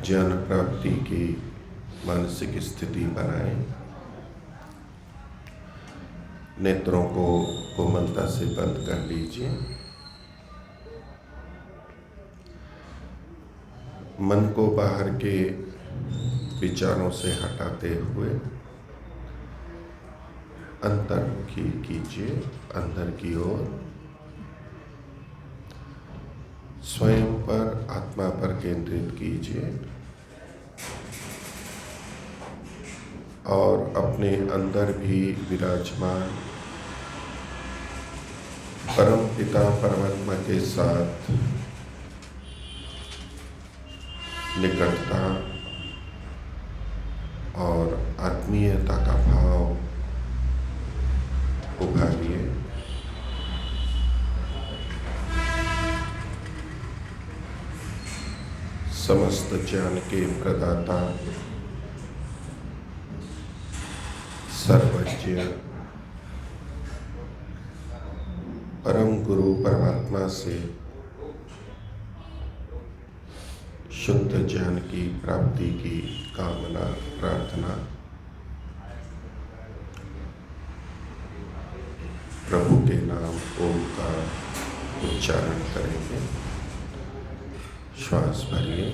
ज्ञान प्राप्ति की मानसिक स्थिति बनाएं। नेत्रों को कोमलता से बंद कर लीजिए। मन को बाहर के विचारों से हटाते हुए अंतर्मुखी कीजिए, अंदर की ओर। स्वयं पर, आत्मा पर केंद्रित कीजिए और अपने अंदर भी विराजमान परम पिता परमात्मा के साथ निकटता और आत्मीयता का भाव उभारिए। समस्त ज्ञान के प्रदाता, सर्वज्ञ परम गुरु परमात्मा से शुद्ध ज्ञान की प्राप्ति की कामना प्रार्थना प्रभु के नाम ओम का उच्चारण करेंगे। श्वास भरिए।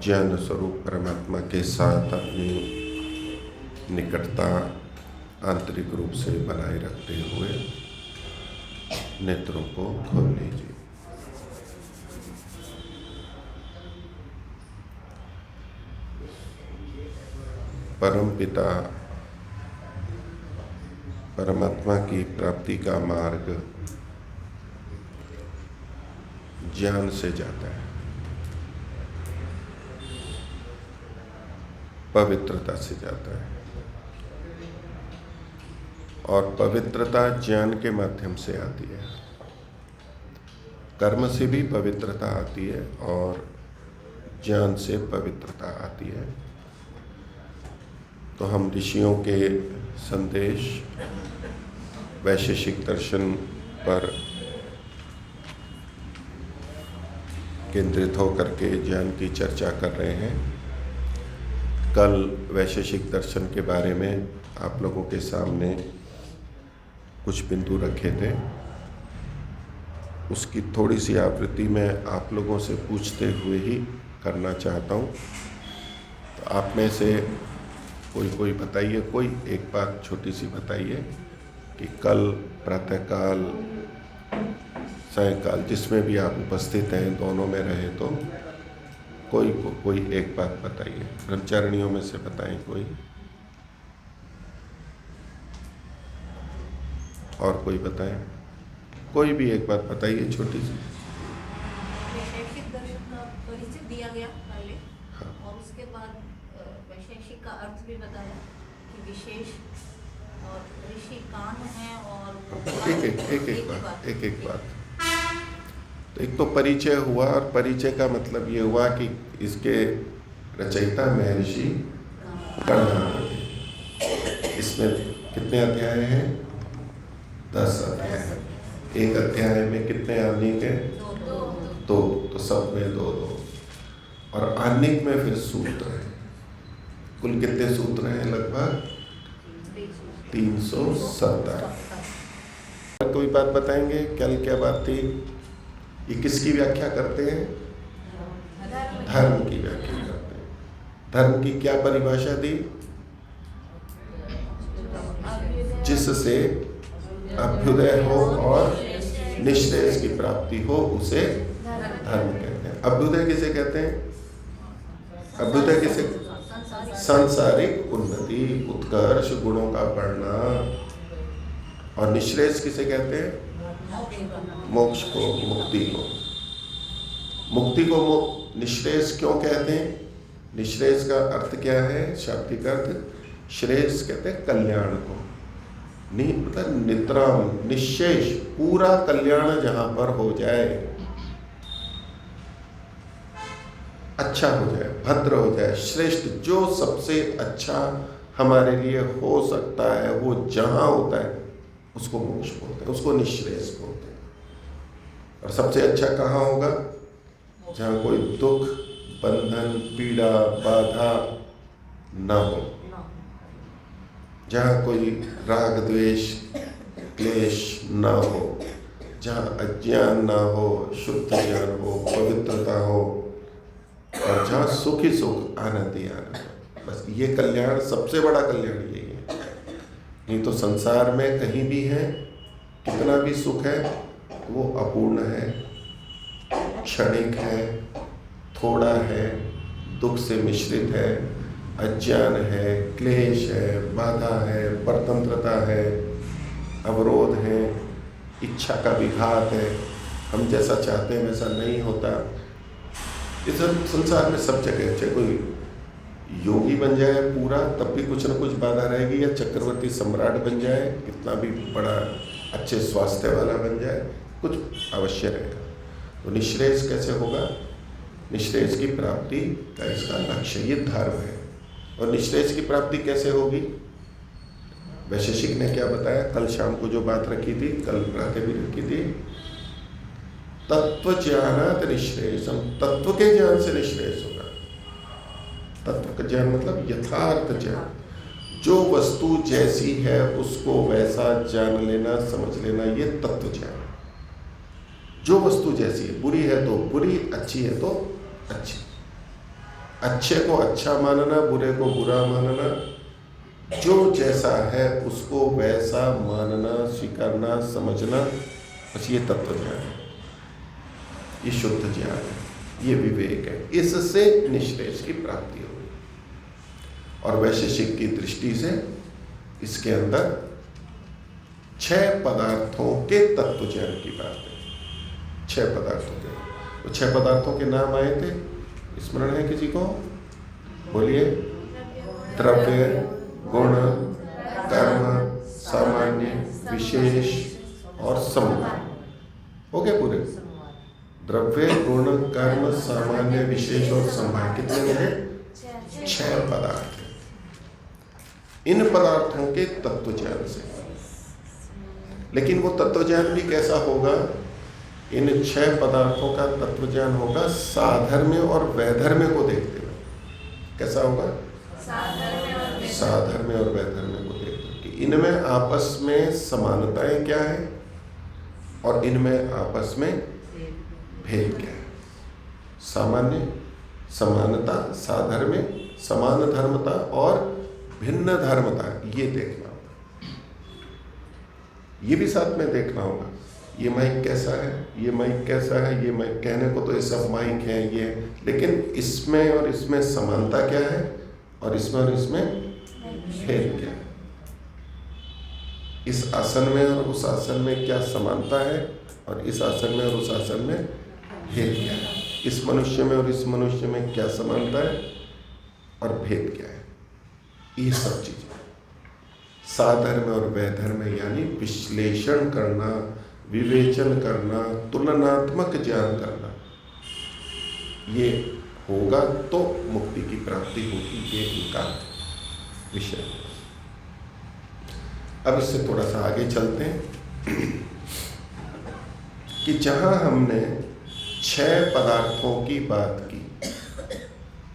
ज्ञान स्वरूप परमात्मा के साथ अपनी निकटता आंतरिक रूप से बनाए रखते हुए नेत्रों को खोल लीजिए। परम पिता परमात्मा की प्राप्ति का मार्ग ज्ञान से जाता है, पवित्रता से जाता है और पवित्रता ज्ञान के माध्यम से आती है। कर्म से भी पवित्रता आती है और ज्ञान से पवित्रता आती है। तो हम ऋषियों के संदेश वैशेषिक दर्शन पर केंद्रित होकर के ज्ञान की चर्चा कर रहे हैं। कल वैशेषिक दर्शन के बारे में आप लोगों के सामने कुछ बिंदु रखे थे। उसकी थोड़ी सी आवृत्ति मैं आप लोगों से पूछते हुए ही करना चाहता हूँ। तो आप में से कोई बताइए, कोई एक बात छोटी सी बताइए कि कल प्रातःकाल सायंकाल जिसमें भी आप उपस्थित हैं, दोनों में रहे तो कोई एक बात बताइए। ब्रह्मचारिणियों में से बताएं कोई, और कोई बताएं। कोई भी एक बात बताइए छोटी सी। वैशेषिक दर्शन का परिचय दिया गया पहले। हाँ। और उसके बाद वैशेषिक का अर्थ भी बताया कि विशेष और ऋषि कान है और एक बात। तो एक तो परिचय हुआ, और परिचय का मतलब ये हुआ कि इसके रचयिता महर्षि गणनाथ थे। इसमें कितने अध्याय हैं? 10 अध्याय हैं। एक अध्याय में कितने आनिक हैं? 2। तो सब में 2। और आनिक में फिर सूत्र है। कुल कितने सूत्र हैं? लगभग 370। कोई बात बताएंगे? कल क्या बात थी? ये किसकी व्याख्या करते हैं? धर्म की व्याख्या करते हैं। धर्म की क्या परिभाषा दी? जिससे अभ्युदय हो और निश्रेयस की प्राप्ति हो उसे धर्म कहते हैं। अभ्युदय किसे कहते हैं? अभ्युदय किसे? सांसारिक उन्नति, उत्कर्ष, गुणों का बढ़ना। और निश्रेयस किसे कहते हैं? मोक्ष को, मुक्ति को। मुक्ति को निश्रेयस क्यों कहते हैं? निश्रेयस का अर्थ क्या है? शाब्दिक अर्थ श्रेयस कहते हैं कल्याण को। मतलब नितराम, निश्शेष, पूरा कल्याण जहां पर हो जाए, अच्छा हो जाए, भद्र हो जाए, श्रेष्ठ, जो सबसे अच्छा हमारे लिए हो सकता है वो जहां होता है उसको मोक्ष बोलते हैं, उसको निश्रेयस बोलते हैं। और सबसे अच्छा कहाँ होगा? जहां कोई दुख, बंधन, पीड़ा, बाधा ना हो, जहाँ कोई राग द्वेष क्लेश ना हो, जहाँ अज्ञान ना हो, शुद्ध ज्ञान हो, पवित्रता हो, और जहाँ सुख ही सुख, आनंद ही आनंद। बस ये कल्याण, सबसे बड़ा कल्याण यही है। नहीं तो संसार में कहीं भी है, कितना भी सुख है वो अपूर्ण है, क्षणिक है, थोड़ा है, दुख से मिश्रित है, अज्ञान है, क्लेश है, बाधा है, परतंत्रता है, अवरोध है, इच्छा का विघात है, हम जैसा चाहते हैं वैसा नहीं होता। इस संसार में सब जगह, चाहे कोई योगी बन जाए पूरा तब भी कुछ न कुछ बाधा रहेगी, या चक्रवर्ती सम्राट बन जाए, कितना भी बड़ा अच्छे स्वास्थ्य वाला बन जाए, कुछ अवश्य रहेगा। तो निश्रेयस कैसे होगा? निश्रेयस की प्राप्ति का इसका लक्ष्य, ये धर्म है। और निश्रेयस की प्राप्ति कैसे होगी? वैशेषिक ने क्या बताया? कल शाम को जो बात रखी थी, कल प्रातः भी रखी थी, तत्व ज्ञानात निश्रेयसम, तत्व के ज्ञान से निश्रेयस होगा। तत्व का ज्ञान मतलब यथार्थ ज्ञान, जो वस्तु जैसी है उसको वैसा जान लेना, समझ लेना, ये तत्व ज्ञान। जो वस्तु जैसी है, बुरी है तो बुरी, अच्छी है तो अच्छी, अच्छे को अच्छा मानना, बुरे को बुरा मानना, जो जैसा है उसको वैसा मानना, स्वीकारना, समझना, बस ये तत्व ज्ञान है, ये शुद्ध ज्ञान है, ये विवेक है। इससे निश्रेयस की प्राप्ति होगी। और वैशेषिक की दृष्टि से इसके अंदर 6 पदार्थों के तत्व ज्ञान की बात है। 6 पदार्थों के, तो 6 पदार्थों के नाम आए थे, स्मरण है किसी को? बोलिए। द्रव्य, गुण, कर्म, सामान्य, विशेष और समवाय। हो गए पूरे? द्रव्य, गुण, कर्म, सामान्य, विशेष और समवाय कितने हो गए? 6 पदार्थ। इन पदार्थों के तत्व ज्ञान से, लेकिन वो तत्व ज्ञान भी कैसा होगा? इन 6 पदार्थों का तत्व ज्ञान होगा साधर्म्य और वैधर्म्य को देखते हुए। कैसा होगा? साधर्म्य और वैधर्म्य को देखते हुए कि इनमें आपस में समानताएं क्या है और इनमें आपस में भेद क्या है। सामान्य, समानता, साधर्म्य, समान धर्मता और भिन्न धर्मता, ये देखना होगा। ये भी साथ में देखना होगा, ये माइक कैसा है, ये माइक कैसा है, ये माइक, कहने को तो ये सब माइक हैं ये, लेकिन इसमें और इसमें समानता क्या है और इसमें भेद क्या है। इस आसन में और उस आसन में क्या समानता है और इस आसन में और उस आसन में भेद क्या है। इस मनुष्य में और इस मनुष्य में क्या समानता है और भेद क्या है। ये सब चीजें साधर्म और वैधर्म यानी विश्लेषण करना, विवेचन करना, तुलनात्मक ज्ञान करना, ये होगा तो मुक्ति की प्राप्ति होगी। ये इनका विषय है। अब इससे थोड़ा सा आगे चलते हैं कि जहां हमने 6 पदार्थों की बात की,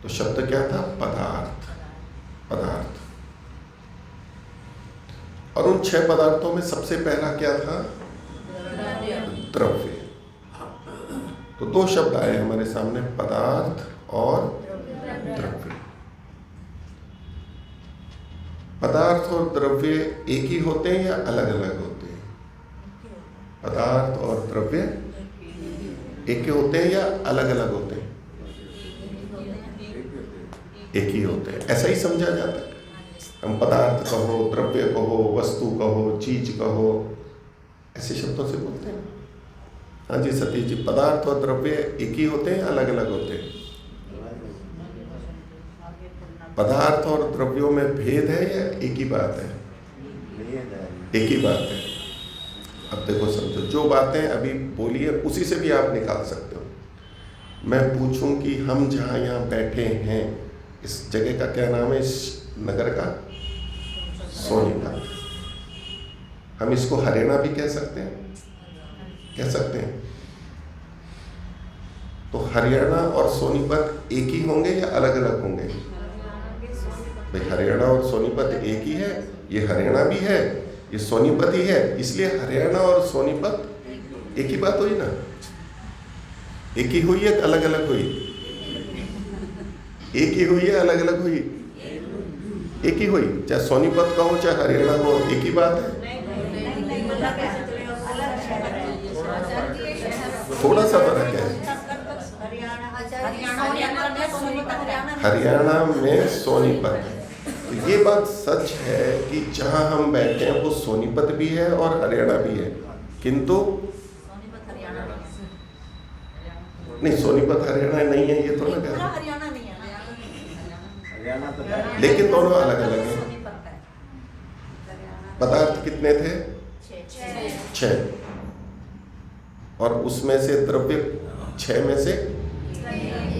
तो शब्द क्या था? पदार्थ। पदार्थ। और उन 6 पदार्थों में सबसे पहला क्या था? द्रव्य। तो 2 शब्द आए हमारे सामने, पदार्थ और द्रव्य। पदार्थ और द्रव्य एक ही होते हैं या अलग अलग होते हैं? पदार्थ और द्रव्य एक ही होते हैं या अलग अलग होते हैं? एक ही होते हैं, ऐसा ही समझा जाता है। हम पदार्थ कहो, द्रव्य कहो, वस्तु कहो, चीज कहो, ऐसे शब्दों से बोलते हैं। हाँ जी सतीश जी, पदार्थ और द्रव्य एक ही होते हैं या अलग अलग होते हैं? पदार्थ और द्रव्यों में भेद है या एक ही बात है? एक ही बात है। अब देखो समझो, जो बातें अभी बोली है उसी से भी आप निकाल सकते हो। मैं पूछूं कि हम जहाँ यहाँ बैठे हैं, इस जगह का क्या नाम है? इस नगर का सोनीपत। हम इसको हरियाणा भी कह सकते हैं, कह सकते हैं। तो हरियाणा और सोनीपत एक ही होंगे या अलग अलग होंगे? भाई हरियाणा और सोनीपत एक ही है, ये हरियाणा भी है, ये सोनीपत ही है, इसलिए हरियाणा और सोनीपत एक ही बात हुई ना। एक ही हुई है, अलग अलग हुई? एक ही हुई है, अलग अलग हुई? एक ही हुई। चाहे सोनीपत का हो चाहे हरियाणा का हो, एक ही बात है। थोड़ा सा फर्क है। हरियाणा में सोनीपत। तो ये बात सच है कि जहां हम बैठे हैं वो सोनीपत भी है और हरियाणा भी है, किंतु नहीं, सोनीपत हरियाणा नहीं है, ये तो ना कह रहे, लेकिन दोनों अलग अलग हैं। पदार्थ कितने थे? 6, और उसमें से द्रव्य 6 में से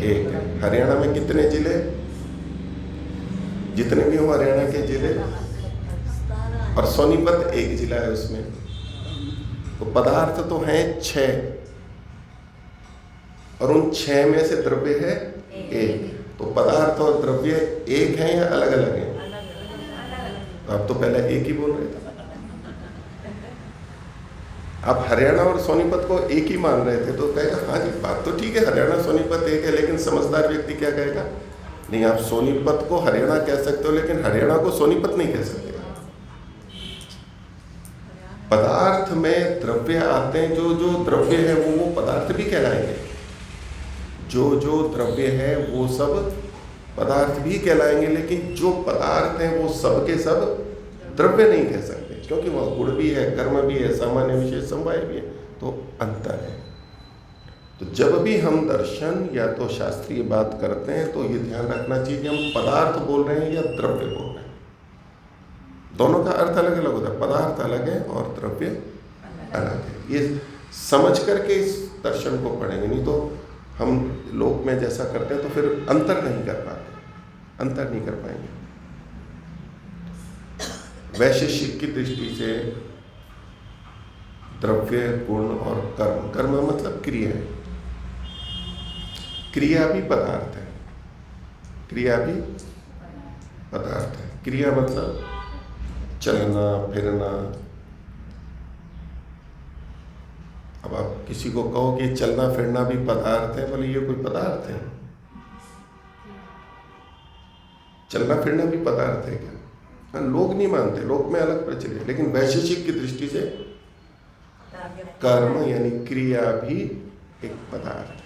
1 है। हरियाणा में कितने जिले? जितने भी हो हरियाणा के जिले, और सोनीपत 1 जिला है उसमें। तो पदार्थ तो हैं 6, और उन 6 में से द्रव्य है 1। तो पदार्थ और द्रव्य एक हैं या अलग अलग हैं? आप तो पहले एक ही बोल रहे थे। आप हरियाणा और सोनीपत को एक ही मान रहे थे, तो कहेगा हाँ जी बात तो ठीक है, हरियाणा सोनीपत एक है, लेकिन समझदार व्यक्ति क्या कहेगा? नहीं, आप सोनीपत को हरियाणा कह सकते हो, लेकिन हरियाणा को सोनीपत नहीं कह सकते। पदार्थ में द्रव्य आते हैं, जो जो द्रव्य है वो पदार्थ भी कहलाएंगे। जो जो द्रव्य है वो सब पदार्थ भी कहलाएंगे, लेकिन जो पदार्थ हैं वो सब के सब द्रव्य नहीं कह सकते, क्योंकि वह गुण भी है, कर्म भी है, सामान्य विशेष समवाय भी है, तो अंतर है। तो जब भी हम दर्शन या तो शास्त्रीय बात करते हैं तो ये ध्यान रखना चाहिए कि हम पदार्थ बोल रहे हैं या द्रव्य बोल रहे हैं। दोनों का अर्थ अलग अलग होता है, पदार्थ अलग है और द्रव्य अलग है। ये समझ करके इस दर्शन को पढ़ेंगे, नहीं तो हम लोक में जैसा करते हैं तो फिर अंतर नहीं कर पाते, अंतर नहीं कर पाएंगे। वैशेषिक की दृष्टि से द्रव्य, गुण और कर्म, कर्म मतलब क्रिया है, क्रिया भी पदार्थ है, क्रिया भी पदार्थ है। क्रिया मतलब चलना फिरना। अब आप किसी को कहो कि चलना फिरना भी पदार्थ है, बोले ये कोई पदार्थ है? चलना फिरना भी पदार्थ है क्या? लोग नहीं मानते, लोग में अलग प्रचलित है, लेकिन वैशेषिक की दृष्टि से कर्म यानी क्रिया भी एक पदार्थ है।